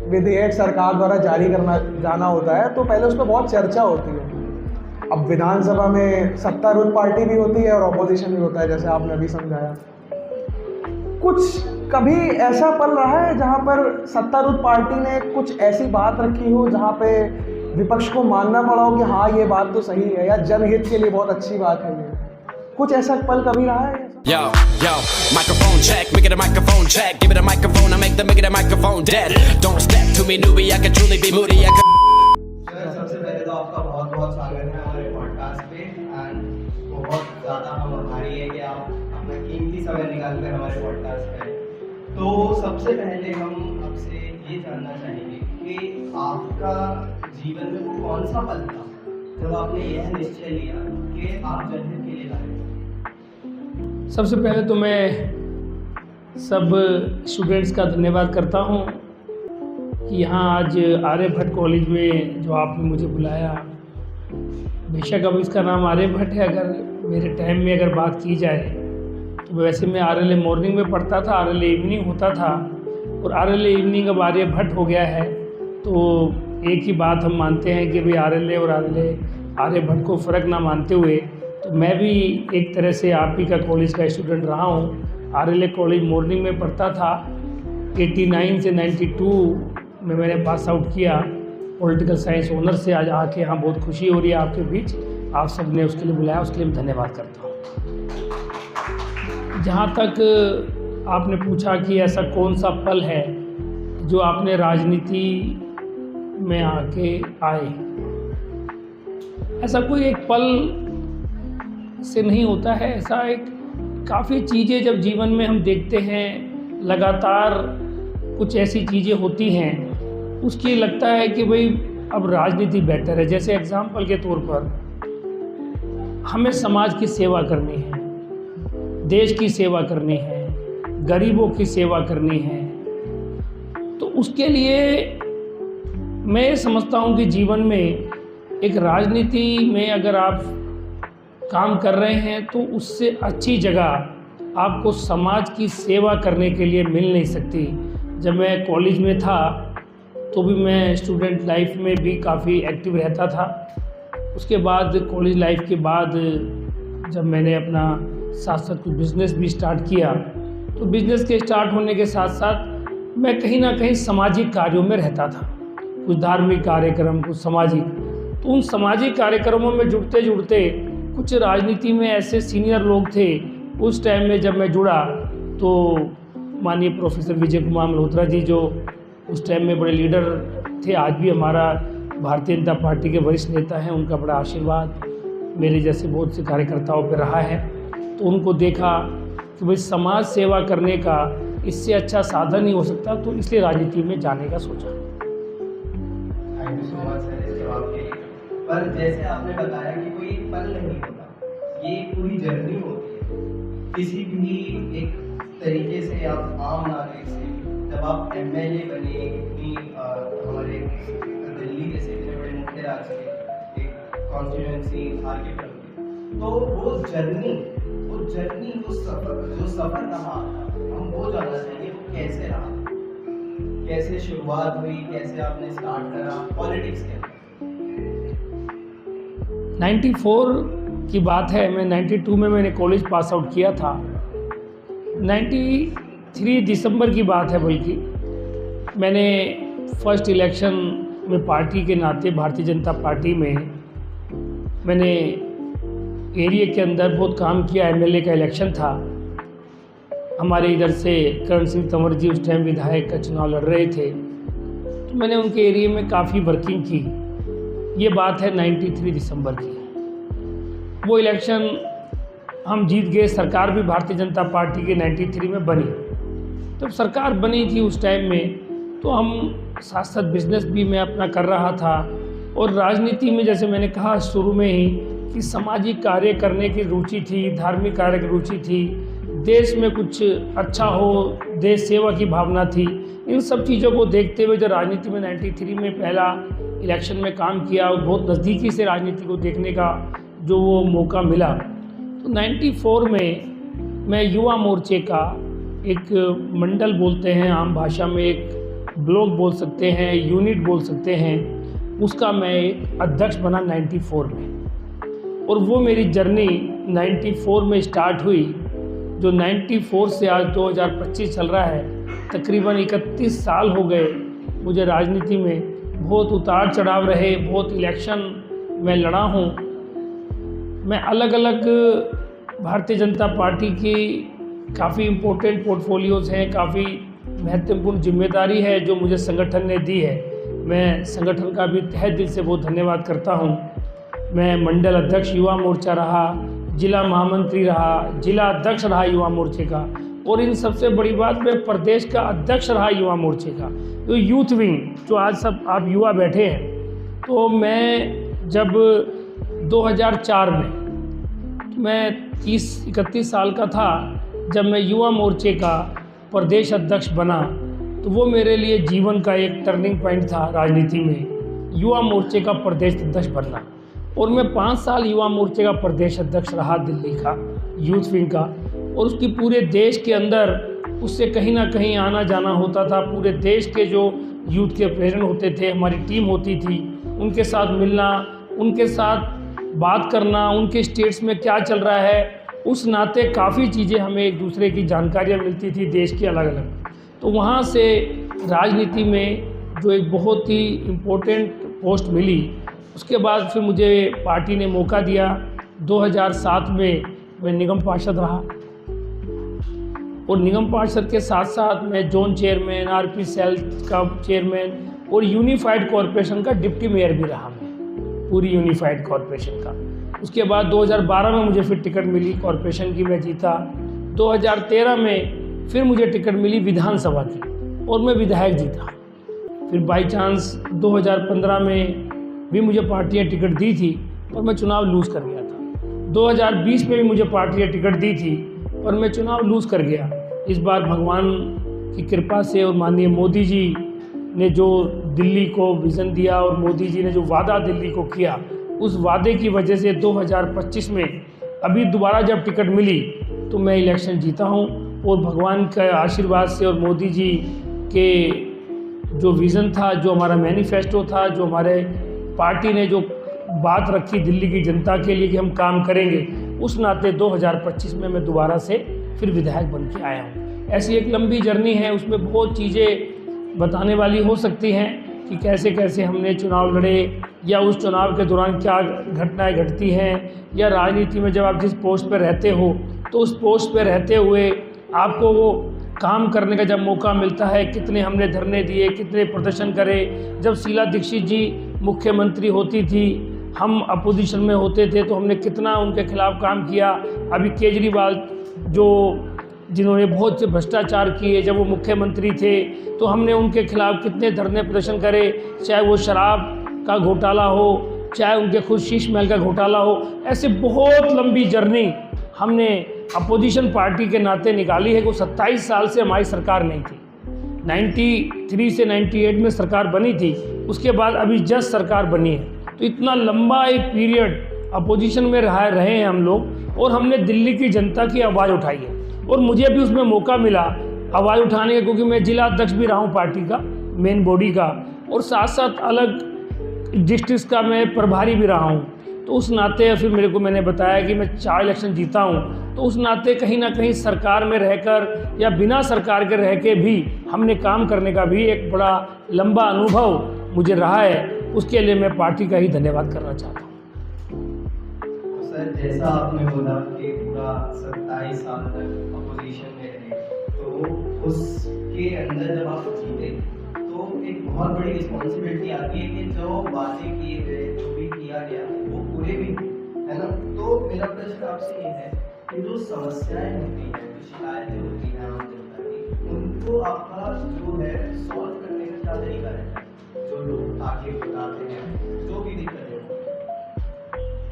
विधेयक सरकार द्वारा जारी करना जाना होता है तो पहले उस पर बहुत चर्चा होती है। अब विधानसभा में सत्तारूढ़ पार्टी भी होती है और ऑपोजिशन भी होता है, जैसे आपने अभी समझाया। कुछ कभी ऐसा पल रहा है जहाँ पर सत्तारूढ़ पार्टी ने कुछ ऐसी बात रखी हो जहाँ पे विपक्ष को मानना पड़ा हो कि हाँ ये बात तो सही है या जनहित के लिए बहुत अच्छी बात है ये, कुछ ऐसा पल कभी रहा है? Yo, yo, microphone check, make it a microphone check, give it a microphone, I make the microphone dead. Don't step to me, newbie, I can truly be moody, I can... सबसे पहले तो आपका बहुत बहुत स्वागत है हमारे पॉडकास्ट पे एंड बहुत ज़्यादा हम आभारी है कि आप अपना कीमती समय निकाल कर हमारे पॉडकास्ट पे। तो सबसे पहले हम आपसे ये जानना चाहेंगे कि आपका जीवन में वो कौन सा पल था जब आपने यह निश्चय लिया कि आप जनहित के लिए लड़ेंगे? सबसे पहले तो मैं सब स्टूडेंट्स का धन्यवाद करता हूँ कि यहाँ आज आर्यभट्ट कॉलेज में जो आपने मुझे बुलाया। बेशक अब इसका नाम आर्यभट्ट है, अगर मेरे टाइम में अगर बात की जाए तो वैसे मैं आरएलए मॉर्निंग में पढ़ता था, आरएलए इवनिंग होता था और आरएलए इवनिंग अब आर्यभट्ट हो गया है। तो एक ही बात हम मानते हैं कि भाई आरएलए और आर्यभट्ट को फ़र्क ना मानते हुए तो मैं भी एक तरह से आप ही का कॉलेज का स्टूडेंट रहा हूँ। आरएलए कॉलेज मॉर्निंग में पढ़ता था, 89 से 92 में मैंने पास आउट किया पॉलिटिकल साइंस ऑनर से। आज आके यहाँ बहुत खुशी हो रही है आपके बीच, आप सब ने उसके लिए बुलाया, उसके लिए मैं धन्यवाद करता हूँ। जहाँ तक आपने पूछा कि ऐसा कौन सा पल है जो आपने राजनीति में आके आए, ऐसा कोई एक पल से नहीं होता है। ऐसा एक काफ़ी चीज़ें जब जीवन में हम देखते हैं, लगातार कुछ ऐसी चीज़ें होती हैं उसकी लगता है कि भाई अब राजनीति बेटर है। जैसे एग्जाम्पल के तौर पर हमें समाज की सेवा करनी है, देश की सेवा करनी है, गरीबों की सेवा करनी है, तो उसके लिए मैं ये समझता हूँ कि जीवन में एक राजनीति में अगर आप काम कर रहे हैं तो उससे अच्छी जगह आपको समाज की सेवा करने के लिए मिल नहीं सकती। जब मैं कॉलेज में था तो भी मैं स्टूडेंट लाइफ में भी काफ़ी एक्टिव रहता था। उसके बाद कॉलेज लाइफ के बाद जब मैंने अपना साथ साथ कुछ बिज़नेस भी स्टार्ट किया तो बिज़नेस के स्टार्ट होने के साथ साथ मैं कहीं ना कहीं सामाजिक कार्यों में रहता था, कुछ धार्मिक कार्यक्रम, कुछ सामाजिक। तो उन सामाजिक कार्यक्रमों में जुड़ते जुड़ते कुछ राजनीति में ऐसे सीनियर लोग थे उस टाइम में जब मैं जुड़ा तो माननीय प्रोफेसर विजय कुमार मल्होत्रा जी जो उस टाइम में बड़े लीडर थे, आज भी हमारा भारतीय जनता पार्टी के वरिष्ठ नेता हैं, उनका बड़ा आशीर्वाद मेरे जैसे बहुत से कार्यकर्ताओं पर रहा है। तो उनको देखा कि भाई समाज सेवा करने का इससे अच्छा साधन नहीं हो सकता, तो इसलिए राजनीति में जाने का सोचा। Thank you so much sir इस जवाब के लिए। पर जैसे आपने बताया कि कोई पल नहीं होता, ये पूरी जर्नी होती है। किसी भी एक तरीके से आप आम नागरिक से जब आप एमएलए बने, इतनी हमारे दिल्ली जैसे इतने बड़े मुख्य राज्य के एक कॉन्स्टिट्यूएंसी हार के प्रति, तो वो जर्नी वो सफ़र रहा हम वो जानना चाहेंगे वो कैसे रहा, कैसे शुरुआत हुई, कैसे आपने स्टार्ट करा पॉलिटिक्स के? 94 की बात है, मैं 92 में मैंने कॉलेज पास आउट किया था। 93 दिसंबर की बात है, बल्कि मैंने फर्स्ट इलेक्शन में पार्टी के नाते भारतीय जनता पार्टी में मैंने एरिया के अंदर बहुत काम किया। एमएलए का इलेक्शन था, हमारे इधर से करण सिंह तंवर जी उस टाइम विधायक का चुनाव लड़ रहे थे, तो मैंने उनके एरिया में काफ़ी वर्किंग की। ये बात है 93 दिसंबर की। वो इलेक्शन हम जीत गए, सरकार भी भारतीय जनता पार्टी के 93 में बनी। जब सरकार बनी थी उस टाइम में तो हम साथ साथ बिजनेस भी मैं अपना कर रहा था और राजनीति में जैसे मैंने कहा शुरू में ही कि सामाजिक कार्य करने की रुचि थी, धार्मिक कार्य की रुचि थी, देश में कुछ अच्छा हो, देश सेवा की भावना थी। इन सब चीज़ों को देखते हुए जब राजनीति में 93 में पहला इलेक्शन में काम किया और बहुत नज़दीकी से राजनीति को देखने का जो वो मौका मिला, तो 94 में मैं युवा मोर्चे का एक मंडल बोलते हैं आम भाषा में, एक ब्लॉक बोल सकते हैं, यूनिट बोल सकते हैं, उसका मैं एक अध्यक्ष बना 94 में। और वो मेरी जर्नी 94 में स्टार्ट हुई, जो 94 से आज 2025 चल रहा है, तकरीबन 31 साल हो गए मुझे राजनीति में। बहुत उतार चढ़ाव रहे, बहुत इलेक्शन में लड़ा हूँ। मैं अलग अलग भारतीय जनता पार्टी की काफ़ी इम्पोर्टेंट पोर्टफोलियोज़ हैं, काफ़ी महत्वपूर्ण जिम्मेदारी है जो मुझे संगठन ने दी है। मैं संगठन का भी तहे दिल से बहुत धन्यवाद करता हूँ। मैं मंडल अध्यक्ष युवा मोर्चा रहा, जिला महामंत्री रहा, जिला अध्यक्ष रहा युवा मोर्चे का, और इन सबसे बड़ी बात मैं प्रदेश का अध्यक्ष रहा युवा मोर्चे का। तो यूथ विंग जो आज सब आप युवा बैठे हैं, तो मैं जब 2004 में मैं 30-31 साल का था जब मैं युवा मोर्चे का प्रदेश अध्यक्ष बना, तो वो मेरे लिए जीवन का एक टर्निंग पॉइंट था राजनीति में, युवा मोर्चे का प्रदेश अध्यक्ष बनना। और मैं 5 साल युवा मोर्चे का प्रदेश अध्यक्ष रहा दिल्ली का यूथ विंग का, और उसकी पूरे देश के अंदर उससे कहीं ना कहीं आना जाना होता था। पूरे देश के जो यूथ के प्रेसिडेंट होते थे, हमारी टीम होती थी, उनके साथ मिलना, उनके साथ बात करना, उनके स्टेट्स में क्या चल रहा है, उस नाते काफ़ी चीज़ें हमें एक दूसरे की जानकारियाँ मिलती थी देश की अलग अलग। तो वहाँ से राजनीति में जो एक बहुत ही इम्पोर्टेंट पोस्ट मिली, उसके बाद फिर मुझे पार्टी ने मौका दिया। 2007 में मैं निगम पार्षद रहा, और निगम पार्षद के साथ साथ मैं जोन चेयरमैन, आरपी सेल का चेयरमैन और यूनिफाइड कॉरपोरेशन का डिप्टी मेयर भी रहा मैं, पूरी यूनिफाइड कॉरपोरेशन का। उसके बाद 2012 में मुझे फिर टिकट मिली कॉरपोरेशन की, मैं जीता। 2013 में फिर मुझे टिकट मिली विधानसभा की, और मैं विधायक जीता। फिर बाई चांस 2015 में भी मुझे पार्टियाँ टिकट दी थी, पर मैं चुनाव लूज़ कर गया था। 2020 में भी मुझे पार्टियाँ टिकट दी थी, पर मैं चुनाव लूज़ कर गया। इस बार भगवान की कृपा से और माननीय मोदी जी ने जो दिल्ली को विज़न दिया और मोदी जी ने जो वादा दिल्ली को किया, उस वादे की वजह से 2025 में अभी दोबारा जब टिकट मिली तो मैं इलेक्शन जीता हूँ। और भगवान के आशीर्वाद से और मोदी जी के जो विज़न था, जो हमारा मैनिफेस्टो था, जो हमारे पार्टी ने जो बात रखी दिल्ली की जनता के लिए कि हम काम करेंगे, उस नाते 2025 में मैं दोबारा से फिर विधायक बन के आया हूँ। ऐसी एक लंबी जर्नी है, उसमें बहुत चीज़ें बताने वाली हो सकती हैं कि कैसे कैसे हमने चुनाव लड़े, या उस चुनाव के दौरान क्या घटनाएं घटती हैं, या राजनीति में जब आप जिस पोस्ट पर रहते हो तो उस पोस्ट पर रहते हुए आपको वो काम करने का जब मौका मिलता है, कितने हमने धरने दिए, कितने प्रदर्शन करे। जब शीला दीक्षित जी मुख्यमंत्री होती थी, हम अपोजिशन में होते थे, तो हमने कितना उनके खिलाफ काम किया। अभी केजरीवाल जो जिन्होंने बहुत से भ्रष्टाचार किए, जब वो मुख्यमंत्री थे तो हमने उनके खिलाफ कितने धरने प्रदर्शन करे, चाहे वो शराब का घोटाला हो, चाहे उनके खुद शीश महल का घोटाला हो। ऐसे बहुत लंबी जर्नी हमने अपोजिशन पार्टी के नाते निकाली है। वो 27 साल से हमारी सरकार नहीं थी, 93 से 98 में सरकार बनी थी, उसके बाद अभी जस्ट सरकार बनी है। तो इतना लंबा एक पीरियड अपोजिशन में रहे हैं हम लोग, और हमने दिल्ली की जनता की आवाज़ उठाई है। और मुझे भी उसमें मौका मिला आवाज़ उठाने का, क्योंकि मैं जिला अध्यक्ष भी रहा हूँ पार्टी का, मेन बॉडी का, और साथ साथ अलग डिस्ट्रिक्ट का मैं प्रभारी भी रहा हूँ। तो उस नाते फिर मैंने बताया कि मैं 4 इलेक्शन जीता हूँ, तो उस नाते कहीं ना कहीं सरकार में रहकर या बिना सरकार के रह के भी हमने काम करने का भी एक बड़ा लंबा अनुभव मुझे रहा है। उसके लिए मैं पार्टी का ही धन्यवाद करना चाहता हूँ। तो सर, जैसा आपने बोला कि पूरा 27 साल तक अपोजिशन में रहे, तो उसके अंदर जब आप जीते तो एक बहुत बड़ी रिस्पॉन्सिबिलिटी आती है कि जो बातें किए गए, जो भी किया गया वो पूरे भी, है ना। तो मेरा प्रश्न आपसे ये है कि जो समस्याएं होती हैं, जो शिकायतें होती हैं आम जनता की, उनको आपका जो है सॉल्व करने का क्या तरीका रहता है? जो लोग आगे बताते हैं, जो भी दिक्कतें होती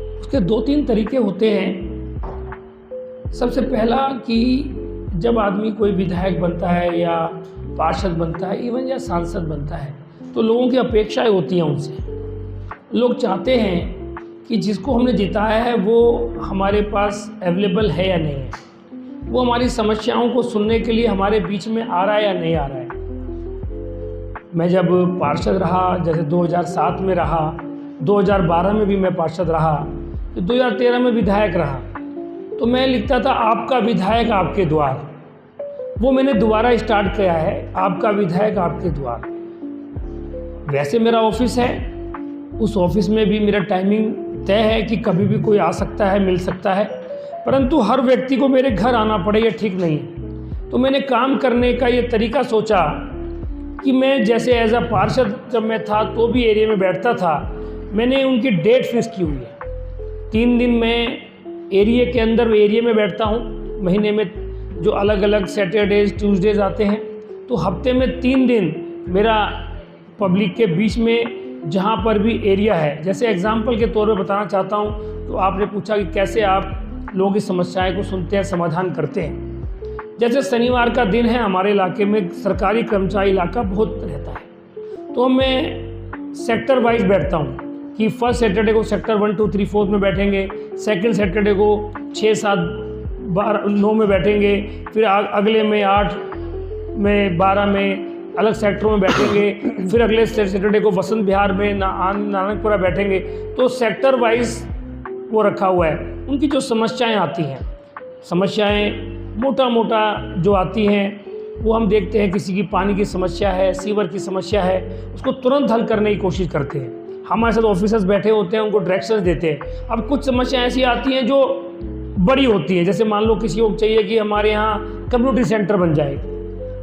हैं, उसके 2-3 तरीके होते हैं। सबसे पहला कि जब आदमी कोई विधायक बनता है या पार्षद बनता है, इवन या सांसद बनता है, तो लोगों की अपेक्षाएं होती हैं उनसे। लोग चाहते हैं कि जिसको हमने जिताया है वो हमारे पास अवेलेबल है या नहीं है, वो हमारी समस्याओं को सुनने के लिए हमारे बीच में आ रहा है या नहीं आ रहा है। मैं जब पार्षद रहा, जैसे 2007 में रहा, 2012 में भी मैं पार्षद रहा, तो 2013 में विधायक रहा, तो मैं लिखता था आपका विधायक आपके द्वार। वो मैंने दोबारा स्टार्ट किया है, आपका विधायक आपके द्वार। वैसे मेरा ऑफिस है, उस ऑफिस में भी मेरा टाइमिंग तय है कि कभी भी कोई आ सकता है, मिल सकता है, परंतु हर व्यक्ति को मेरे घर आना पड़े ये ठीक नहीं है। तो मैंने काम करने का ये तरीका सोचा कि मैं जैसे एज अ पार्षद जब मैं था तो भी एरिया में बैठता था, मैंने उनकी डेट फिक्स की हुई है। 3 दिन मैं एरिया के अंदर एरिया में बैठता हूँ, महीने में जो अलग अलग सैटरडेज ट्यूसडेज आते हैं, तो हफ्ते में 3 दिन मेरा पब्लिक के बीच में जहाँ पर भी एरिया है, जैसे एग्जाम्पल के तौर पे बताना चाहता हूँ, तो आपने पूछा कि कैसे आप लोगों की समस्याएं को सुनते हैं, समाधान करते हैं। जैसे शनिवार का दिन है, हमारे इलाके में सरकारी कर्मचारी इलाका बहुत रहता है, तो मैं सेक्टर वाइज बैठता हूँ कि फर्स्ट सैटरडे को सेक्टर 1, 2, 3, 4 में बैठेंगे, सेकंड सैटरडे को 6, 7, 12, 9 में बैठेंगे, फिर अगले में 8 में, 12 में अलग सेक्टरों में बैठेंगे, फिर अगले सैटरडे को वसंत विहार में नानकपुरा बैठेंगे। तो सेक्टर वाइज वो रखा हुआ है। उनकी जो समस्याएं आती हैं, समस्याएं मोटा जो आती हैं वो हम देखते हैं, किसी की पानी की समस्या है, सीवर की समस्या है, उसको तुरंत हल करने की कोशिश करते हैं। हमारे साथ ऑफिसर्स बैठे होते हैं, उनको डायरेक्शंस देते हैं। अब कुछ समस्याएं ऐसी आती हैं जो बड़ी होती हैं, जैसे मान लो किसी को चाहिए कि हमारे यहाँ कम्युनिटी सेंटर बन जाए,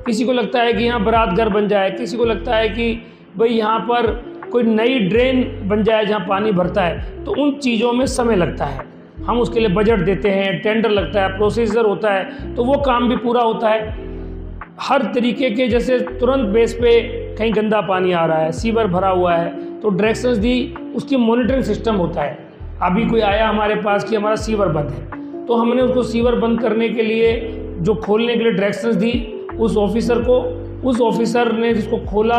किसी को लगता है कि यहाँ बारात घर बन जाए, किसी को लगता है कि भाई यहाँ पर कोई नई ड्रेन बन जाए जहाँ पानी भरता है। तो उन चीज़ों में समय लगता है, हम उसके लिए बजट देते हैं, टेंडर लगता है, प्रोसीजर होता है, तो वो काम भी पूरा होता है। हर तरीके के, जैसे तुरंत बेस पे कहीं गंदा पानी आ रहा है, सीवर भरा हुआ है, तो डायरेक्शंस दी, उसकी मॉनिटरिंग सिस्टम होता है। अभी कोई आया हमारे पास कि हमारा सीवर बंद है, तो हमने उसको सीवर बंद करने के लिए जो खोलने के लिए डायरेक्शंस दी उस ऑफिसर को, उस ऑफिसर ने जिसको खोला,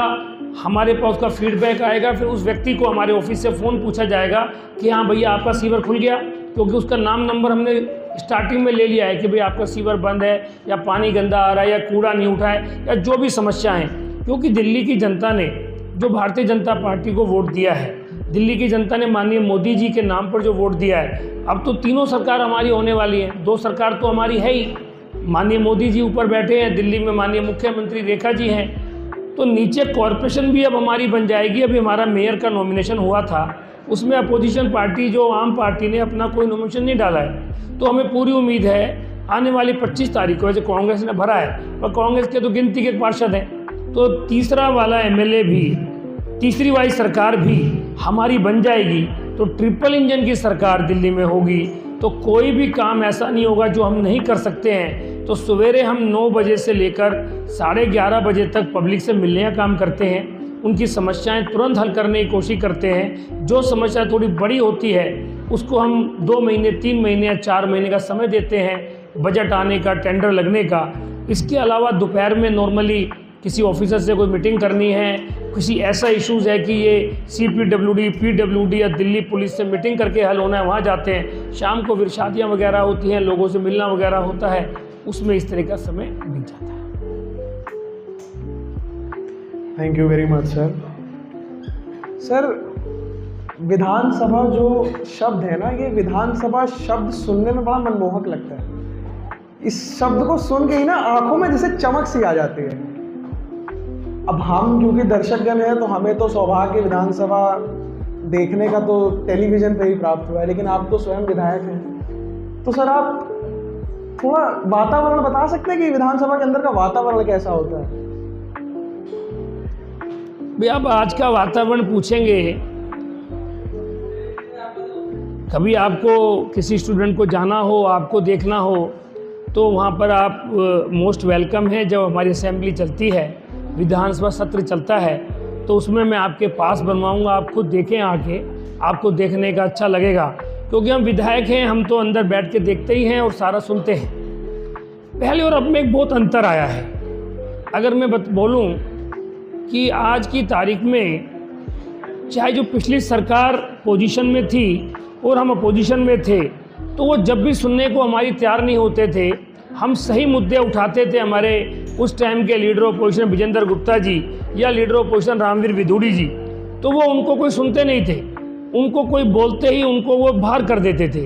हमारे पास उसका फीडबैक आएगा, फिर उस व्यक्ति को हमारे ऑफिस से फ़ोन पूछा जाएगा कि हाँ भैया आपका सीवर खुल गया, क्योंकि उसका नाम नंबर हमने स्टार्टिंग में ले लिया है कि भाई आपका सीवर बंद है, या पानी गंदा आ रहा है, या कूड़ा नहीं उठा है, या जो भी समस्या है। क्योंकि दिल्ली की जनता ने जो भारतीय जनता पार्टी को वोट दिया है, दिल्ली की जनता ने माननीय मोदी जी के नाम पर जो वोट दिया है, अब तो तीनों सरकार हमारी होने वाली है, 2 सरकार तो हमारी है ही। माननीय मोदी जी ऊपर बैठे हैं, दिल्ली में माननीय मुख्यमंत्री रेखा जी हैं, तो नीचे कॉरपोरेशन भी अब हमारी बन जाएगी। अभी हमारा मेयर का नॉमिनेशन हुआ था, उसमें अपोजिशन पार्टी जो आम पार्टी ने अपना कोई नॉमिनेशन नहीं डाला है, तो हमें पूरी उम्मीद है आने वाली 25 तारीख को, वैसे कांग्रेस ने भरा है और कांग्रेस के तो गिनती के पार्षद हैं, तो तीसरा वाला MLA भी, तीसरी वाली सरकार भी हमारी बन जाएगी। तो ट्रिपल इंजन की सरकार दिल्ली में होगी, तो कोई भी काम ऐसा नहीं होगा जो हम नहीं कर सकते हैं। तो सवेरे हम 9 बजे से लेकर 11:30 बजे तक पब्लिक से मिलने का काम करते हैं, उनकी समस्याएं तुरंत हल करने की कोशिश करते हैं। जो समस्या थोड़ी बड़ी होती है उसको हम 2 महीने, 3 महीने या 4 महीने का समय देते हैं, बजट आने का, टेंडर लगने का। इसके अलावा दोपहर में नॉर्मली किसी ऑफिसर से कोई मीटिंग करनी है, किसी ऐसा इश्यूज़ है कि ये CPWD, PWD या दिल्ली पुलिस से मीटिंग करके हल होना है, वहाँ जाते हैं। शाम को फिर शादियाँ वगैरह होती हैं, लोगों से मिलना वगैरह होता है, उसमें इस तरह का समय बीत जाता है। Thank you very much sir. Sir, Vidhan Sabha जो शब्द है ना, ये विधानसभा शब्द सुनने में बड़ा मनमोहक लगता है। इस शब्द को सुन के ही ना आंखों में जैसे चमक सी आ जाती है। अब हम क्योंकि दर्शकगण हैं, तो हमें तो सौभाग्य विधानसभा देखने का तो टेलीविज़न पे ही प्राप्त हुआ है, लेकिन आप तो स्वयं विधायक हैं, तो सर आप थोड़ा वातावरण बता सकते हैं कि विधानसभा के अंदर का वातावरण कैसा होता है? भैया अब आज का वातावरण पूछेंगे, कभी आपको किसी स्टूडेंट को जाना हो, आपको देखना हो, तो वहाँ पर आप मोस्ट वेलकम है। जब हमारी असेंबली चलती है, विधानसभा सत्र चलता है, तो उसमें मैं आपके पास बनवाऊंगा, आप खुद देखें आके, आपको देखने का अच्छा लगेगा। क्योंकि हम विधायक हैं, हम तो अंदर बैठ के देखते ही हैं और सारा सुनते हैं। पहले और अब में एक बहुत अंतर आया है। अगर मैं बोलूं कि आज की तारीख में, चाहे जो पिछली सरकार पोजीशन में थी और हम अपोजिशन में थे, तो वो जब भी सुनने को हमारी तैयार नहीं होते थे, हम सही मुद्दे उठाते थे, हमारे उस टाइम के लीडर ऑपोजिशन विजेंद्र गुप्ता जी या लीडर ऑपोजिशन रामवीर विदुड़ी जी, तो वो उनको कोई सुनते नहीं थे, उनको कोई बोलते ही उनको वो बाहर कर देते थे।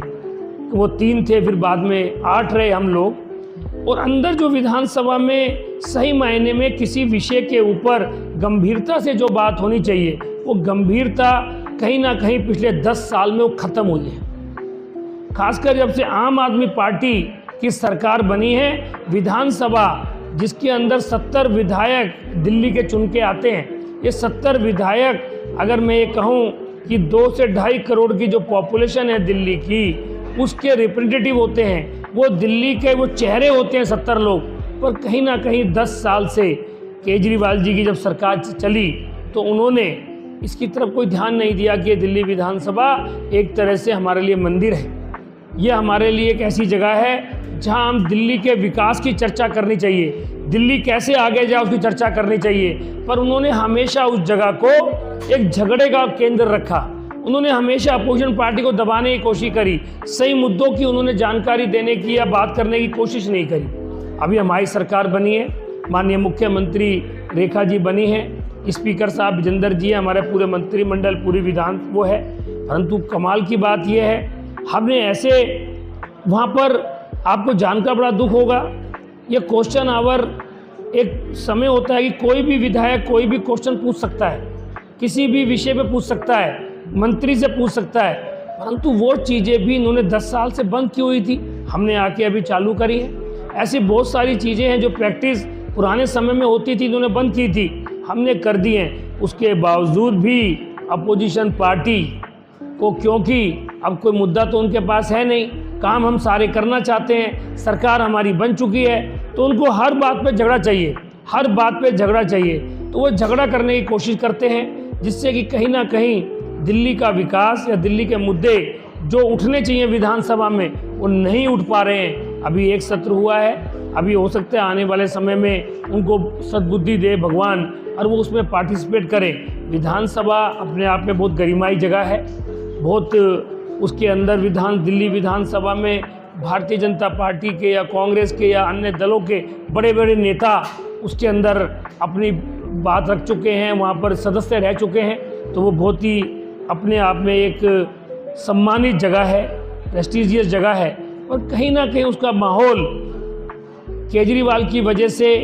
वो 3 थे, फिर बाद में 8 रहे हम लोग। और अंदर जो विधानसभा में सही मायने में किसी विषय के ऊपर गंभीरता से जो बात होनी चाहिए, वो गंभीरता कहीं ना कहीं पिछले 10 साल में वो ख़त्म हुई है। खासकर जब से आम आदमी पार्टी की सरकार बनी है, विधानसभा जिसके अंदर 70 विधायक दिल्ली के चुन के आते हैं, ये 70 विधायक, अगर मैं ये कहूँ कि 2 से 2.5 करोड़ की जो पॉपुलेशन है दिल्ली की, उसके रिप्रेजेंटेटिव होते हैं, वो दिल्ली के वो चेहरे होते हैं 70 लोग। पर कहीं ना कहीं 10 साल से केजरीवाल जी की जब सरकार चली तो उन्होंने इसकी तरफ कोई ध्यान नहीं दिया कि ये दिल्ली विधानसभा एक तरह से हमारे लिए मंदिर है, ये हमारे लिए एक ऐसी जगह है जहां हम दिल्ली के विकास की चर्चा करनी चाहिए, दिल्ली कैसे आगे जाए उसकी चर्चा करनी चाहिए। पर उन्होंने हमेशा उस जगह को एक झगड़े का केंद्र रखा। उन्होंने हमेशा अपोजिशन पार्टी को दबाने की कोशिश करी, सही मुद्दों की उन्होंने जानकारी देने की या बात करने की कोशिश नहीं करी। अभी हमारी सरकार बनी है, माननीय मुख्यमंत्री रेखा जी बनी है, स्पीकर साहब विजेंद्र जी हैं, हमारे पूरे मंत्रिमंडल पूरी विधान वो है। परंतु कमाल की बात यह है, हमने ऐसे वहाँ पर आपको जानकर बड़ा दुख होगा, ये क्वेश्चन आवर एक समय होता है कि कोई भी विधायक कोई भी क्वेश्चन पूछ सकता है, किसी भी विषय पे पूछ सकता है, मंत्री से पूछ सकता है। परंतु वो चीज़ें भी इन्होंने 10 साल से बंद की हुई थी, हमने आके अभी चालू करी है। ऐसी बहुत सारी चीज़ें हैं जो प्रैक्टिस पुराने समय में होती थी, इन्होंने बंद की थी, हमने कर दी हैं। उसके बावजूद भी अपोजिशन पार्टी को, क्योंकि अब कोई मुद्दा तो उनके पास है नहीं, काम हम सारे करना चाहते हैं, सरकार हमारी बन चुकी है, तो उनको हर बात पे झगड़ा चाहिए, हर बात पे झगड़ा चाहिए। तो वो झगड़ा करने की कोशिश करते हैं, जिससे कि कहीं ना कहीं दिल्ली का विकास या दिल्ली के मुद्दे जो उठने चाहिए विधानसभा में, वो नहीं उठ पा रहे हैं। अभी एक सत्र हुआ है, अभी हो सकता है आने वाले समय में उनको सद्बुद्धि दे भगवान और वो उसमें पार्टिसिपेट करें। विधानसभा अपने आप में बहुत गरिमाई जगह है, बहुत उसके अंदर दिल्ली विधानसभा में भारतीय जनता पार्टी के या कांग्रेस के या अन्य दलों के बड़े बड़े नेता उसके अंदर अपनी बात रख चुके हैं, वहाँ पर सदस्य रह चुके हैं। तो वो बहुत ही अपने आप में एक सम्मानित जगह है, प्रेस्टिजियस जगह है। और कहीं ना कहीं उसका माहौल केजरीवाल की वजह से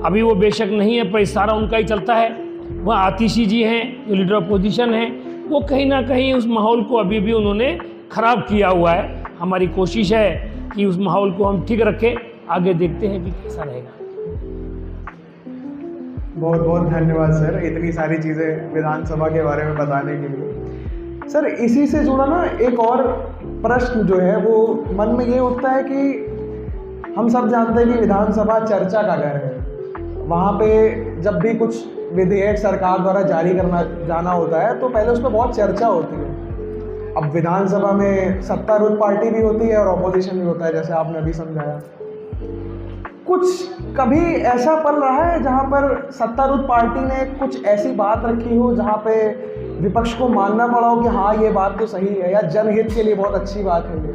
अभी वो बेशक नहीं है, पर सारा उनका ही चलता है। वहाँ आतिशी जी हैं जो लीडर अपोजिशन हैं, वो कहीं ना कहीं उस माहौल को अभी भी उन्होंने ख़राब किया हुआ है। हमारी कोशिश है कि उस माहौल को हम ठीक रखें, आगे देखते हैं कि कैसा रहेगा। बहुत बहुत धन्यवाद सर, इतनी सारी चीज़ें विधानसभा के बारे में बताने के लिए। सर इसी से जुड़ा ना एक और प्रश्न जो है वो मन में ये उठता है कि हम सब जानते हैं कि विधानसभा चर्चा का घर है। वहाँ पे जब भी कुछ विधेयक सरकार द्वारा जारी जाना होता है तो पहले उसमें बहुत चर्चा होती है। अब विधानसभा में सत्तारूढ़ पार्टी भी होती है और ऑपोजिशन भी होता है, जैसे आपने अभी समझाया। कुछ कभी ऐसा पल रहा है जहाँ पर सत्तारूढ़ पार्टी ने कुछ ऐसी बात रखी हो जहाँ पे विपक्ष को मानना पड़ा हो कि हाँ ये बात तो सही है या जनहित के लिए बहुत अच्छी बात है ये?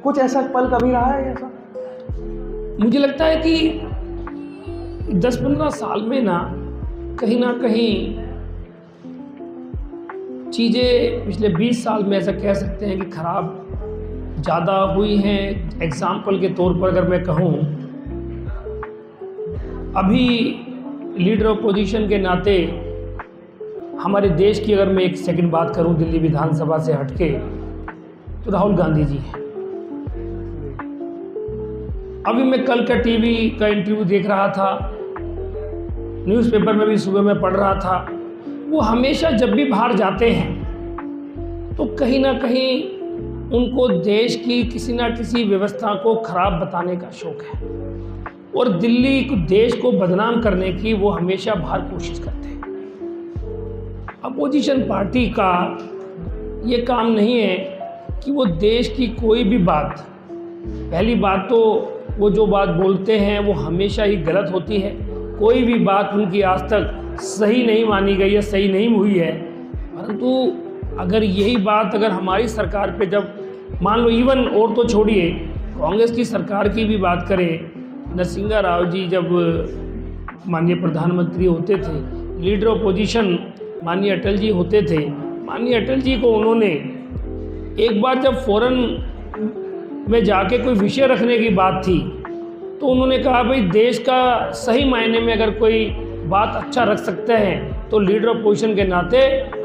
कुछ ऐसा पल कभी रहा है ऐसा? मुझे लगता है कि 10-15 साल में ना कहीं चीज़ें पिछले 20 साल में ऐसा कह सकते हैं कि ख़राब ज़्यादा हुई हैं। एग्ज़ाम्पल के तौर पर अगर मैं कहूँ, अभी लीडर ऑपोजिशन के नाते हमारे देश की अगर मैं एक सेकंड बात करूं दिल्ली विधानसभा से हटके, तो राहुल गांधी जी हैं। अभी मैं कल का टीवी का इंटरव्यू देख रहा था, न्यूज़पेपर में भी सुबह में पढ़ रहा था। वो हमेशा जब भी बाहर जाते हैं तो कहीं ना कहीं उनको देश की किसी ना किसी व्यवस्था को खराब बताने का शौक है और दिल्ली को, देश को बदनाम करने की वो हमेशा बाहर कोशिश करते हैं। अपोजिशन पार्टी का ये काम नहीं है कि वो देश की कोई भी बात, पहली बात तो वो जो बात बोलते हैं वो हमेशा ही गलत होती है। कोई भी बात उनकी आज तक सही नहीं मानी गई है, सही नहीं हुई है। परंतु अगर यही बात अगर हमारी सरकार पे जब मान लो, इवन और तो छोड़िए, कांग्रेस की सरकार की भी बात करें नरसिंह राव जी जब माननीय प्रधानमंत्री होते थे, लीडर ऑपोजिशन माननीय अटल जी होते थे, माननीय अटल जी को उन्होंने एक बार जब फॉरेन में जाके कोई विषय रखने की बात थी तो उन्होंने कहा भाई देश का सही मायने में अगर कोई बात अच्छा रख सकते हैं तो लीडर ऑपोजिशन के नाते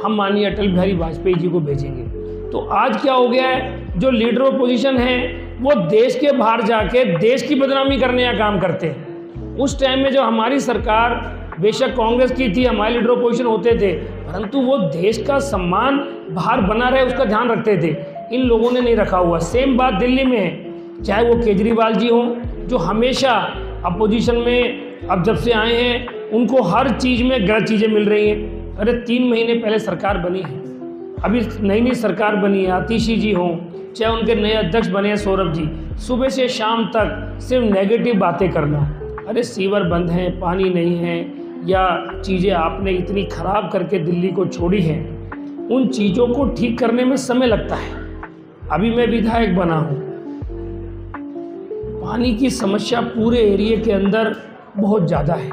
हम माननीय अटल बिहारी वाजपेयी जी को भेजेंगे। तो आज क्या हो गया है, जो लीडर ऑपोजिशन हैं वो देश के बाहर जाके देश की बदनामी करने का काम करते हैं। उस टाइम में जो हमारी सरकार बेशक कांग्रेस की थी, हमारे लीडर ऑपोजिशन होते थे, परंतु वो देश का सम्मान बाहर बना रहे उसका ध्यान रखते थे। इन लोगों ने नहीं रखा हुआ। सेम बात दिल्ली में है, चाहे वो केजरीवाल जी हों जो हमेशा अपोजिशन में अब जब से आए हैं उनको हर चीज़ में गलत चीज़ें मिल रही हैं। अरे 3 महीने पहले सरकार बनी है, अभी नई सरकार बनी है, आतिशी जी हों चाहे उनके नए अध्यक्ष बने हैं सौरभ जी, सुबह से शाम तक सिर्फ नेगेटिव बातें करना। अरे सीवर बंद हैं, पानी नहीं है, या चीज़ें आपने इतनी ख़राब करके दिल्ली को छोड़ी हैं, उन चीज़ों को ठीक करने में समय लगता है। अभी मैं विधायक बना हूँ, पानी की समस्या पूरे एरिया के अंदर बहुत ज़्यादा है,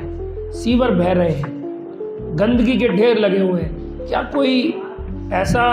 सीवर बह रहे हैं, गंदगी के ढेर लगे हुए हैं। क्या कोई ऐसा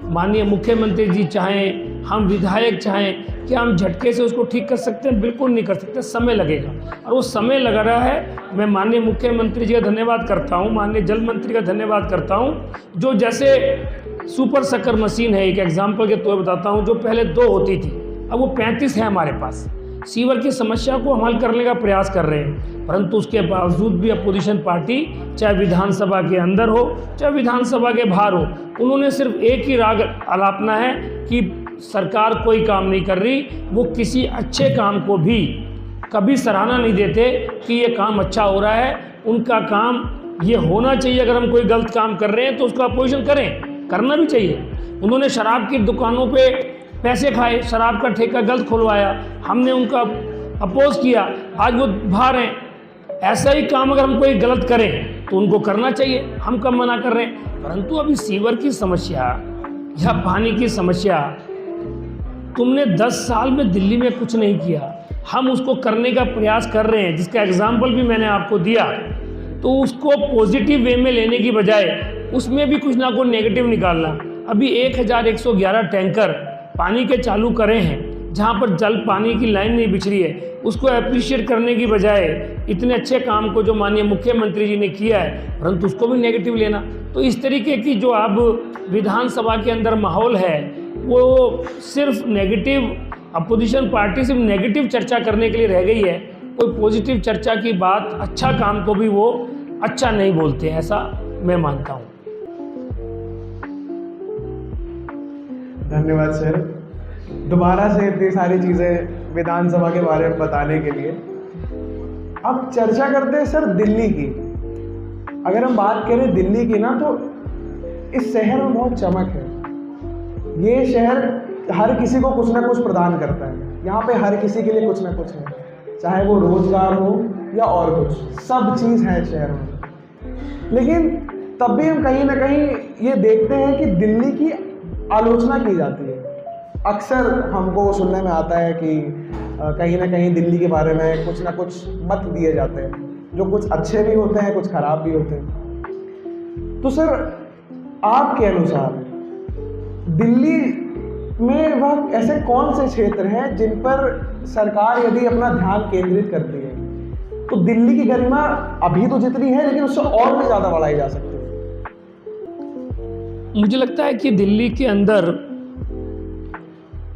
माननीय मुख्यमंत्री जी चाहें, हम विधायक चाहें कि हम झटके से उसको ठीक कर सकते हैं? बिल्कुल नहीं कर सकते, समय लगेगा। और वो समय लग रहा है। मैं माननीय मुख्यमंत्री जी का धन्यवाद करता हूँ, माननीय जल मंत्री का धन्यवाद करता हूँ, जो जैसे सुपर शक्कर मशीन है, एक एग्जाम्पल के तौर पर बताता हूँ, जो पहले 2 होती थी अब वो 35 है हमारे पास। सीवर की समस्या को हल करने का प्रयास कर रहे हैं, परंतु उसके बावजूद भी अपोजिशन पार्टी चाहे विधानसभा के अंदर हो चाहे विधानसभा के बाहर हो, उन्होंने सिर्फ एक ही राग आलापना है कि सरकार कोई काम नहीं कर रही। वो किसी अच्छे काम को भी कभी सराहना नहीं देते कि ये काम अच्छा हो रहा है। उनका काम ये होना चाहिए, अगर हम कोई गलत काम कर रहे हैं तो उसका अपोजिशन करें, करना भी चाहिए। उन्होंने शराब की दुकानों पे पैसे खाए, शराब का ठेका गलत खुलवाया, हमने उनका अपोज किया, आज वो बाहर हैं। ऐसा ही काम अगर हम कोई गलत करें तो उनको करना चाहिए, हम कब मना कर रहे हैं। परंतु अभी सीवर की समस्या या पानी की समस्या, तुमने 10 साल में दिल्ली में कुछ नहीं किया, हम उसको करने का प्रयास कर रहे हैं, जिसका एग्जाम्पल भी मैंने आपको दिया। तो उसको पॉजिटिव वे में लेने की बजाय उसमें भी कुछ ना कुछ नेगेटिव निकालना। अभी 1111 टैंकर पानी के चालू करे हैं, जहाँ पर जल पानी की लाइन नहीं बिछ रही है, उसको अप्रिशिएट करने की बजाय इतने अच्छे काम को जो माननीय मुख्यमंत्री जी ने किया है, परंतु उसको भी नेगेटिव लेना। तो इस तरीके की जो अब विधानसभा के अंदर माहौल है, वो सिर्फ नेगेटिव, अपोजिशन पार्टी सिर्फ नेगेटिव चर्चा करने के लिए रह गई है। कोई पॉजिटिव चर्चा की बात, अच्छा काम को भी वो अच्छा नहीं बोलते, ऐसा मैं मानता हूँ। धन्यवाद सर, दोबारा से इतनी सारी चीज़ें विधानसभा के बारे में बताने के लिए। अब चर्चा करते हैं सर दिल्ली की। अगर हम बात करें दिल्ली की ना, तो इस शहर में बहुत चमक है। ये शहर हर किसी को कुछ ना कुछ प्रदान करता है। यहाँ पे हर किसी के लिए कुछ ना कुछ है, चाहे वो रोजगार हो या और कुछ, सब चीज़ है शहर में। लेकिन तब भी हम कहीं ना कहीं ये देखते हैं कि दिल्ली की आलोचना की जाती है। अक्सर हमको सुनने में आता है कि कहीं ना कहीं दिल्ली के बारे में कुछ ना कुछ मत दिए जाते हैं, जो कुछ अच्छे भी होते हैं, कुछ खराब भी होते हैं। तो सर, आपके अनुसार दिल्ली में वह ऐसे कौन से क्षेत्र हैं जिन पर सरकार यदि अपना ध्यान केंद्रित करती है तो दिल्ली की गरिमा अभी तो जितनी है, लेकिन उससे और भी ज़्यादा बढ़ाई जा सकती है? मुझे लगता है कि दिल्ली के अंदर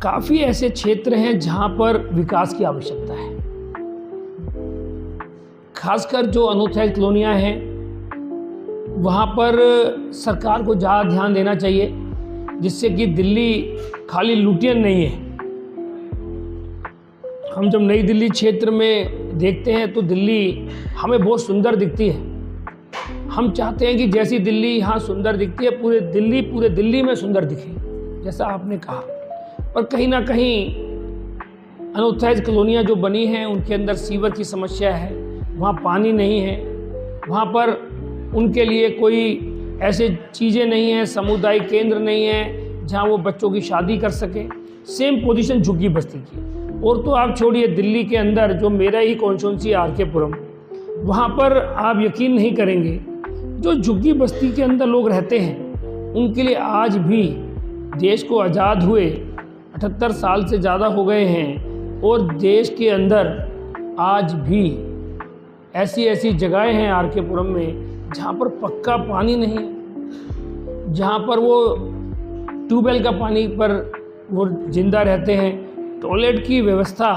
काफ़ी ऐसे क्षेत्र हैं जहां पर विकास की आवश्यकता है। खासकर जो अनऑथराइज्ड कॉलोनियां हैं, वहां पर सरकार को ज़्यादा ध्यान देना चाहिए, जिससे कि दिल्ली खाली लुटियन नहीं है। हम जब नई दिल्ली क्षेत्र में देखते हैं तो दिल्ली हमें बहुत सुंदर दिखती है। हम चाहते हैं कि जैसी दिल्ली यहाँ सुंदर दिखती है, पूरे दिल्ली में सुंदर दिखे, जैसा आपने कहा। पर कहीं ना कहीं अनऑथराइज्ड कॉलोनियाँ जो बनी हैं, उनके अंदर सीवर की समस्या है, वहाँ पानी नहीं है, वहाँ पर उनके लिए कोई ऐसे चीज़ें नहीं हैं, सामुदायिक केंद्र नहीं है जहाँ वो बच्चों की शादी कर सके। सेम पोजीशन झुग्गी बस्ती की। और तो आप छोड़िए, दिल्ली के अंदर जो मेरा ही कॉन्स्टिट्यूंसी आर.के. पुरम, वहाँ पर आप यकीन नहीं करेंगे, जो झुग्गी बस्ती के अंदर लोग रहते हैं उनके लिए आज भी देश को आज़ाद हुए 78 साल से ज़्यादा हो गए हैं, और देश के अंदर आज भी ऐसी ऐसी जगहें हैं आर.के. पुरम में जहाँ पर पक्का पानी नहीं है, जहाँ पर वो ट्यूबवेल का पानी पर वो जिंदा रहते हैं। टॉयलेट की व्यवस्था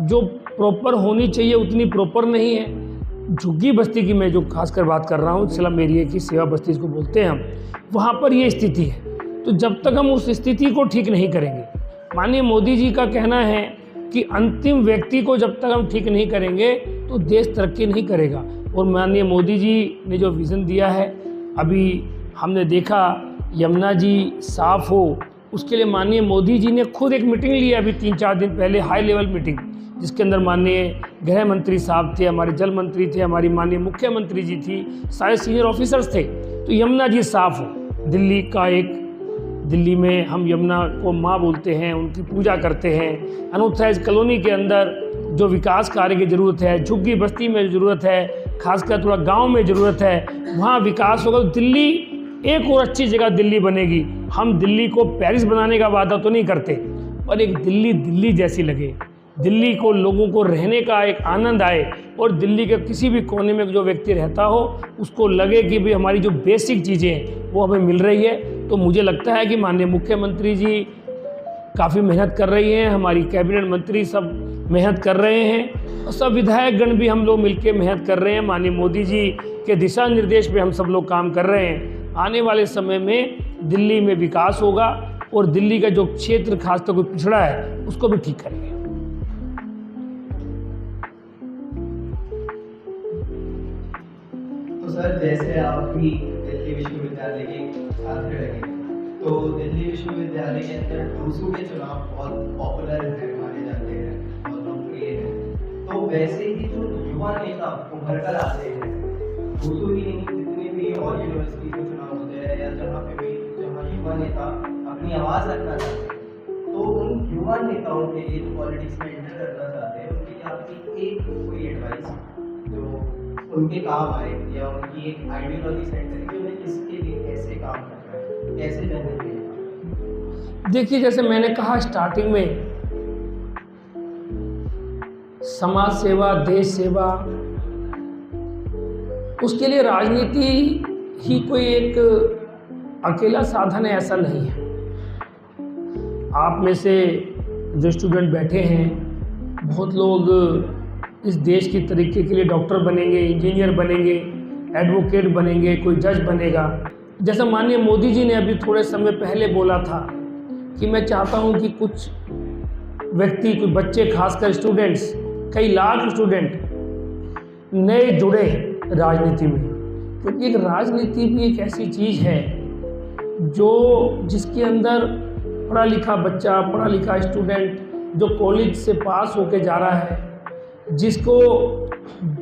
जो प्रॉपर होनी चाहिए उतनी प्रॉपर नहीं है। झुग्गी बस्ती की मैं जो खासकर बात कर रहा हूँ, स्लम एरिया की, सेवा बस्ती इसको बोलते हैं हम, वहाँ पर ये स्थिति है। तो जब तक हम उस स्थिति को ठीक नहीं करेंगे, माननीय मोदी जी का कहना है कि अंतिम व्यक्ति को जब तक हम ठीक नहीं करेंगे तो देश तरक्की नहीं करेगा। और माननीय मोदी जी ने जो विज़न दिया है, अभी हमने देखा यमुना जी साफ़ हो, उसके लिए माननीय मोदी जी ने खुद एक मीटिंग ली अभी 3-4 दिन पहले, हाई लेवल मीटिंग, जिसके अंदर माननीय गृह मंत्री साहब थे, हमारे जल मंत्री थे, हमारी माननीय मुख्यमंत्री जी थी, सारे सीनियर ऑफिसर्स थे। तो यमुना जी साफ़ हो, दिल्ली का एक, दिल्ली में हम यमुना को माँ बोलते हैं, उनकी पूजा करते हैं। अनूथाइज कॉलोनी के अंदर जो विकास कार्य की ज़रूरत है, झुग्गी बस्ती में ज़रूरत है, खासकर थोड़ा गांव में ज़रूरत है, वहाँ विकास होगा तो दिल्ली एक और अच्छी जगह दिल्ली बनेगी। हम दिल्ली को पेरिस बनाने का वादा तो नहीं करते, पर एक दिल्ली दिल्ली जैसी लगे, दिल्ली को लोगों को रहने का एक आनंद आए, और दिल्ली के किसी भी कोने में जो व्यक्ति रहता हो उसको लगे कि भाई हमारी जो बेसिक चीज़ें हैं वो हमें मिल रही है। तो मुझे लगता है कि माननीय मुख्यमंत्री जी काफ़ी मेहनत कर रही हैं, हमारी कैबिनेट मंत्री सब मेहनत कर रहे हैं, और सब विधायकगण भी हम लोग मिलकर मेहनत कर रहे हैं। माननीय मोदी जी के दिशा निर्देश पे हम सब लोग काम कर रहे हैं। आने वाले समय में दिल्ली में विकास होगा, और दिल्ली का जो क्षेत्र खासतौर पर पिछड़ा है उसको भी ठीक करेंगे। तो सर, जैसे आप भी दिल्ली विश्वविद्यालय के छात्र रहे, तो दिल्ली विश्वविद्यालय के अंदर ढूसू के चुनाव बहुत पॉपुलर है, माने जाते हैं, बहुत लोकप्रिय है। तो वैसे ही जो युवा नेता उभर कर आते हैं, ढूसू ही नहीं, जितने भी और यूनिवर्सिटी के चुनाव होते हैं या जहाँ पे भी जहाँ युवा नेता अपनी आवाज़ रखना चाहते हैं, तो उन युवा नेताओं के लिए जो पॉलिटिक्स में एंटर करना चाहते हैं, उनके लिए आपकी एक कोई एडवाइस जो उनके काम आए, या उनकी एक आइडियोलॉजी सेट करें कि उन्हें किसके लिए कैसे काम करना है, कैसे जाने चाहिए? देखिए, जैसे मैंने कहा स्टार्टिंग में, समाज सेवा, देश सेवा, उसके लिए राजनीति ही कोई एक अकेला साधन है, ऐसा नहीं है। आप में से जो स्टूडेंट बैठे हैं, बहुत लोग इस देश की तरक्की के लिए डॉक्टर बनेंगे, इंजीनियर बनेंगे, एडवोकेट बनेंगे, कोई जज बनेगा। जैसा माननीय मोदी जी ने अभी थोड़े समय पहले बोला था कि मैं चाहता हूं कि कुछ व्यक्ति, कुछ बच्चे, खासकर स्टूडेंट्स, कई लाख स्टूडेंट नए जुड़े राजनीति में, क्योंकि एक राजनीति भी एक ऐसी चीज़ है जो जिसके अंदर पढ़ा लिखा बच्चा, पढ़ा लिखा स्टूडेंट जो कॉलेज से पास होके जा रहा है, जिसको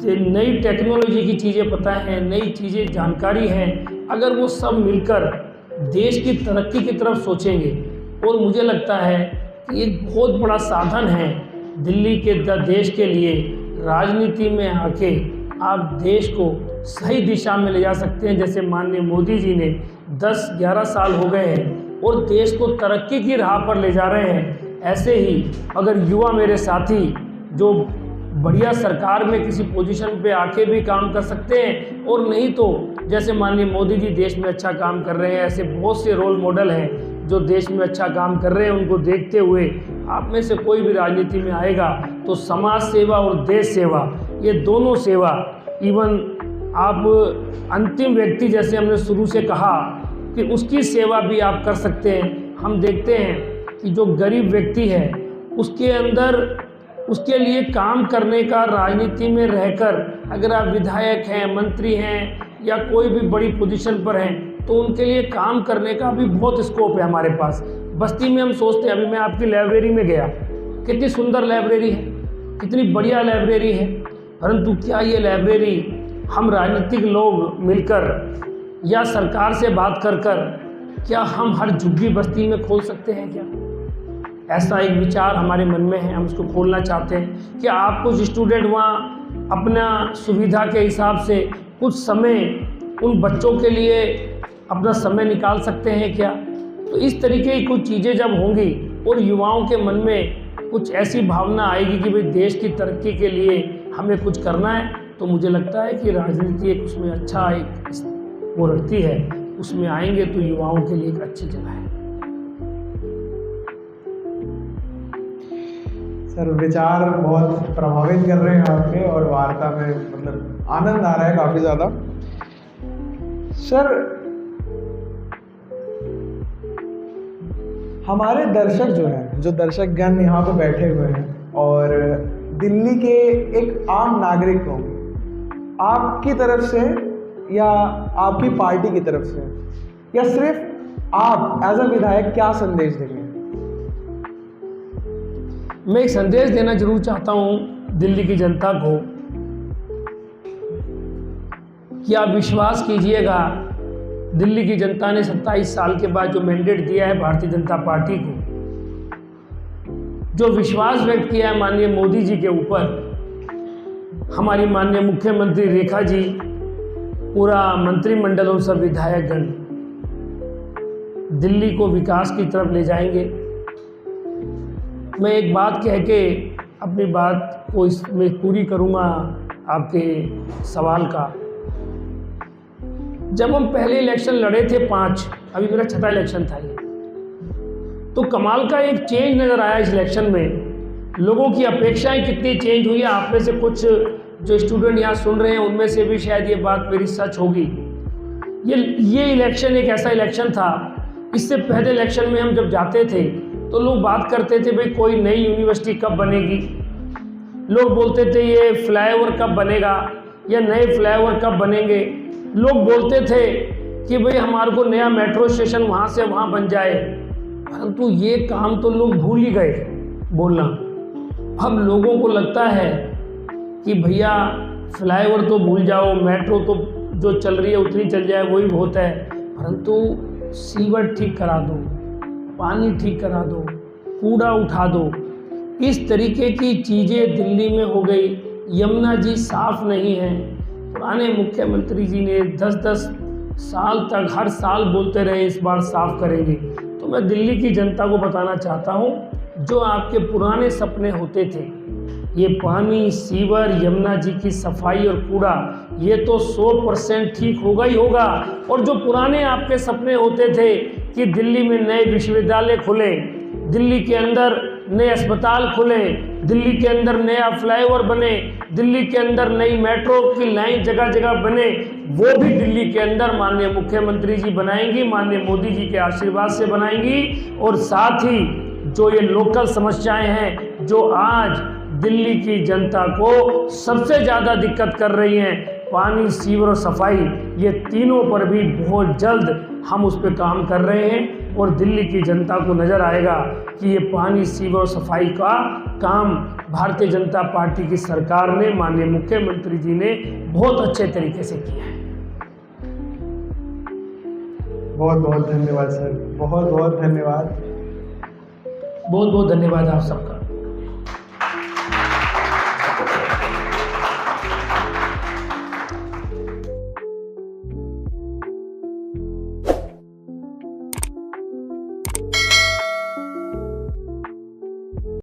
नई टेक्नोलॉजी की चीज़ें पता हैं, नई चीज़ें जानकारी हैं, अगर वो सब मिलकर देश की तरक्की की तरफ सोचेंगे, और मुझे लगता है कि एक बहुत बड़ा साधन है दिल्ली के देश के लिए, राजनीति में आके आप देश को सही दिशा में ले जा सकते हैं। जैसे माननीय मोदी जी ने 10-11 साल हो गए हैं और देश को तरक्की की राह पर ले जा रहे हैं, ऐसे ही अगर युवा मेरे साथी जो बढ़िया सरकार में किसी पोजीशन पे आके भी काम कर सकते हैं, और नहीं तो जैसे माननीय मोदी जी देश में अच्छा काम कर रहे हैं, ऐसे बहुत से रोल मॉडल हैं जो देश में अच्छा काम कर रहे हैं, उनको देखते हुए आप में से कोई भी राजनीति में आएगा तो समाज सेवा और देश सेवा, ये दोनों सेवा, इवन आप अंतिम व्यक्ति जैसे हमने शुरू से कहा कि उसकी सेवा भी आप कर सकते हैं। हम देखते हैं कि जो गरीब व्यक्ति है उसके अंदर, उसके लिए काम करने का, राजनीति में रहकर अगर आप विधायक हैं, मंत्री हैं या कोई भी बड़ी पोजीशन पर हैं, तो उनके लिए काम करने का भी बहुत स्कोप है हमारे पास। बस्ती में हम सोचते हैं, अभी मैं आपकी लाइब्रेरी में गया, कितनी सुंदर लाइब्रेरी है, कितनी बढ़िया लाइब्रेरी है, परंतु क्या ये लाइब्रेरी हम राजनीतिक लोग मिलकर या सरकार से बात कर कर क्या हम हर झुग्गी बस्ती में खोल सकते हैं क्या? ऐसा एक विचार हमारे मन में है, हम उसको खोलना चाहते हैं कि आप कुछ स्टूडेंट वहाँ अपना सुविधा के हिसाब से कुछ समय उन बच्चों के लिए अपना समय निकाल सकते हैं क्या। तो इस तरीके की कुछ चीज़ें जब होंगी और युवाओं के मन में कुछ ऐसी भावना आएगी कि भाई देश की तरक्की के लिए हमें कुछ करना है, तो मुझे लगता है कि राजनीति एक उसमें अच्छा एक वो रखती है, उसमें आएंगे तो युवाओं के लिए एक अच्छी जगह है। सर विचार बहुत प्रभावित कर रहे हैं आपके, और वार्ता में मतलब आनंद आ रहा है काफ़ी ज़्यादा। सर हमारे दर्शक जो हैं, जो दर्शकगण यहाँ पे बैठे हुए हैं और दिल्ली के एक आम नागरिक को आपकी तरफ से या आपकी पार्टी की तरफ से या सिर्फ आप एज अ विधायक क्या संदेश देंगे? मैं एक संदेश देना जरूर चाहता हूँ दिल्ली की जनता को कि आप विश्वास कीजिएगा, दिल्ली की जनता ने 27 साल के बाद जो मैंडेट दिया है भारतीय जनता पार्टी को, जो विश्वास व्यक्त किया है माननीय मोदी जी के ऊपर, हमारी माननीय मुख्यमंत्री रेखा जी, पूरा मंत्रिमंडल और सब विधायकगण दिल्ली को विकास की तरफ ले जाएंगे। मैं एक बात कह के अपनी बात को इसमें पूरी करूँगा आपके सवाल का। जब हम पहले इलेक्शन लड़े थे 5, अभी मेरा 6था इलेक्शन था ये, तो कमाल का एक चेंज नज़र आया इस इलेक्शन में। लोगों की अपेक्षाएं कितनी चेंज हुई है। आप में से कुछ जो स्टूडेंट यहाँ सुन रहे हैं उनमें से भी शायद ये बात मेरी सच होगी। ये इलेक्शन एक ऐसा इलेक्शन था, इससे पहले इलेक्शन में हम जब जाते थे तो लोग बात करते थे भाई कोई नई यूनिवर्सिटी कब बनेगी, लोग बोलते थे ये फ्लाईओवर कब बनेगा या नए फ्लाईओवर कब बनेंगे, लोग बोलते थे कि भाई हमारे को नया मेट्रो स्टेशन वहाँ से वहाँ बन जाए, परंतु ये काम तो लोग भूल ही गए बोलना। अब लोगों को लगता है कि भैया फ्लाईओवर तो भूल जाओ, मेट्रो तो जो चल रही है उतनी चल जाए वही बहुत है, परंतु सीवर ठीक करा दो, पानी ठीक करा दो, कूड़ा उठा दो। इस तरीके की चीज़ें दिल्ली में हो गई। यमुना जी साफ नहीं है। पुराने मुख्यमंत्री जी ने 10-10 साल तक हर साल बोलते रहे इस बार साफ करेंगे। तो मैं दिल्ली की जनता को बताना चाहता हूँ, जो आपके पुराने सपने होते थे, ये पानी, सीवर, यमुना जी की सफाई और कूड़ा, ये तो 100% ठीक होगा ही होगा। और जो पुराने आपके सपने होते थे कि दिल्ली में नए विश्वविद्यालय खुले, दिल्ली के अंदर नए अस्पताल खुले, दिल्ली के अंदर नया फ्लाईओवर बने, दिल्ली के अंदर नई मेट्रो की लाइन जगह जगह बने, वो भी दिल्ली के अंदर माननीय मुख्यमंत्री जी बनाएंगी, माननीय मोदी जी के आशीर्वाद से बनाएंगी। और साथ ही जो ये लोकल समस्याएं हैं जो आज दिल्ली की जनता को सबसे ज़्यादा दिक्कत कर रही हैं, पानी, सीवर और सफाई, ये तीनों पर भी बहुत जल्द हम उस पर काम कर रहे हैं। और दिल्ली की जनता को नज़र आएगा कि ये पानी, सीवर और सफाई का काम भारतीय जनता पार्टी की सरकार ने, माननीय मुख्यमंत्री जी ने बहुत अच्छे तरीके से किया है। बहुत बहुत धन्यवाद सर, बहुत बहुत धन्यवाद। बहुत बहुत धन्यवाद आप सबका।